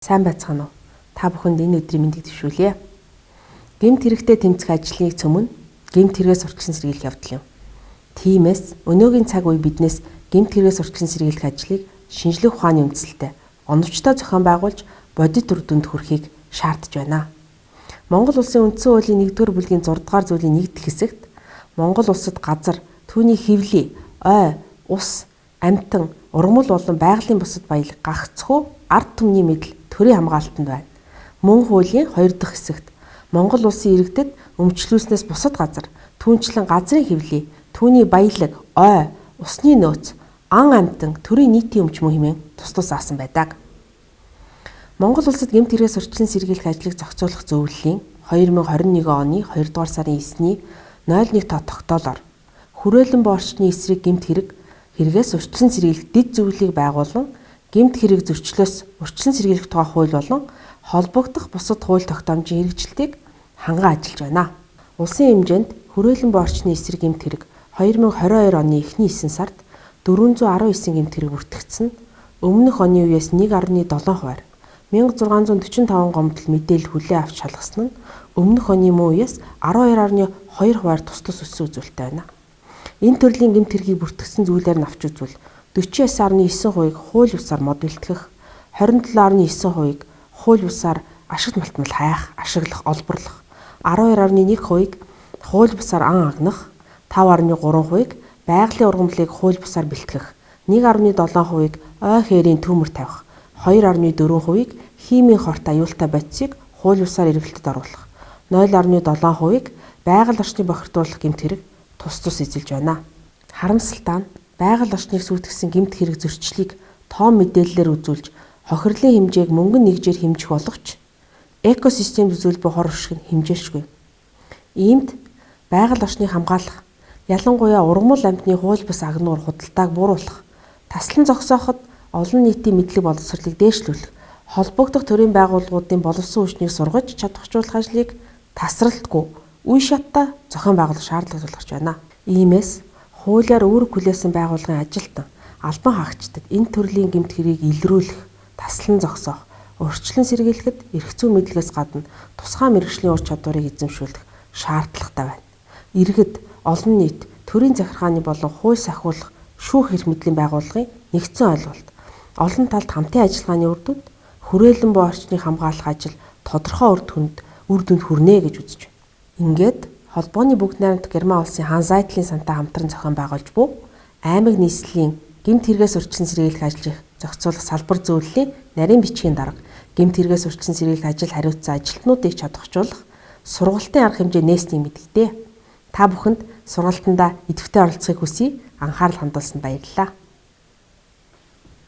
Сайн байцгаана уу? Та бүхэнд энэ өдрийн мэндийг төшүүлье. Гэмт хэрэгтээ тэмцэх ажлыг цөмөн гэмт хэрэгээс урьдчилан сэргийлэх явдал юм. Тиймээс өнөөгийн цаг үе биднээс гэмт хэрэгээс урьдчилан сэргийлэх ажлыг шинжлэх ухааны үндсэлтэй оновчтой зохион байгуулж бодит үр дүнд хүрэхийг шаардж байна. Монгол улсын үндсэн хуулийн 1-р бүлгийн 6-р зүйлийн 1-р хэсэгт Монгол улсад газар, түүний хэвлэл, ой, ус, амьтан, ургамал болон байгалийн бусад баялаг гагцхүү ард түмний мэдэл төрийн хамгаалтанд байна. Мөн хуулийн 2 дахь хэсэгт Монгол улсын иргэдэд өмчлүүлснээс бусад газар, түүнчлэн газрын хэвлэл, түүний баялаг, ой, усны нөөц, ан амьтан, төрийн нийтийн өмч мөн хэмээн тус заасан байдаг. Монгол улсад гэмт хэрэгээс урьдчилан сэргийлэх ажлыг зохицуулах зөвлөлийн 2021 оны 2 дугаар сарын 9-ний 01 тоо тогтоолоор хүрээлэн боорчны эсрэг гэмт хэрэгээс урьдчилан сэргийлэх дэд зөвлөлийг байгуулан гэмт хэрэг зөрчлөөс урьдчилан сэргийлэх тухай хууль болон холбогдох бусад хууль тогтоомжийн хэрэгжилтийг ханган ажиллаж байна. Улсын хэмжээнд хүрээлэн боорчны эсрэг гэмт хэрэг 2022 оны эхний 9 сард 419 гэмт хэрэг бүртгэгдсэн. Өмнөх оны үеэс 1.7 хувиар 1645 гомдол мэдээлэл хүлээн авч шалгасан нь өмнөх оны мөн үеэс 12.2 хувиар тус өссөн үзүүлэлттэй байна. Энэ төрлийн гэмт хэргийг бүртгэгдсэн зүйлээр нь авч үзвэл 49.9% хууль бусаар мод бэлтгэх, 27.9% хууль бусаар ашигт малтмал хайх, ашиглах, олборлох, 12.1% хууль бусаар ан агнах, 5.3% байгалийн ургамлыг хууль бусаар бэлтгэх, 1.7% ой хээрийн төмөр тавих, 2.4% химийн хорт аюултай бодисыг хууль бусаар эргэлтэд оруулах, 0.7% байгаль орчныг бохирдуулах гэмт хэрэг тус эзэлж байна. Харамсалтай нь байгаль орчныг сүйтгэсэн гэмт хэрэг зөрчлийг тоон мэдээллээр үзүүлж хохирлын хэмжээг мөнгөн нэгжээр хэмжих боловч экосистем үзүүл буй хор уршиг нь хэмжээшгүй. Иймд байгаль орчныг хамгаалах, ялангуяа ургамал амьтны хууль бус агнуур худалдааг бууруулах, таслан зогсооход олон нийтийн мэдлэг боловсролыг дээшлүүлэх, холбогдох төрийн байгууллагуудын боловсон хүчнийг сургаж чадваржуулах ажлыг тасралтгүй үе шаттай зохион байгуулах шаардлага тулгарч байна. Иймээс хуулиар үүрэг хүлээсэн байгууллагын ажилтан, албан хаагчдад энэ төрлийн гэмт хэргийг илрүүлэх, таслан зогсоох, урьдчилан сэргийлэхэд эрх зүйн мэдлэгээс гадна тусгай мэргэжлийн ур чадварыг эзэмшүүлэх шаардлагатай байна. Иргэд, олон нийт, төрийн захиргааны болон хууль сахиулах шүүх эрх мэдлийн байгууллагын нэгдсэн ойлголт, олон талд хамтын ажиллагааны үр дүнд хүрээлэн буй орчныг хамгаалах ажил тодорхой үр дүнд хүрнэ гэж үзэж байна. Ингээд холбооны бүгд найрамдах Герман улсын Ханзайтлын сантай хамтран зохион байгуулж буй аймаг нийслэлийн гэмт хэрэгээс урьдчилан сэргийлэх ажлыг зохицуулах салбар зөвлөлийн нарийн бичгийн дарга гэмт хэрэгээс урьдчилан сэргийлэх ажил хариуцсан ажилтнуудыг чадваржуулах сургалтын арга хэмжээ нээсний мэдэгтэй. Та бүхэнд сургалтандаа идэвхтэй оролцохыг хүсье. Анхаарал хандуулсанд баярлалаа.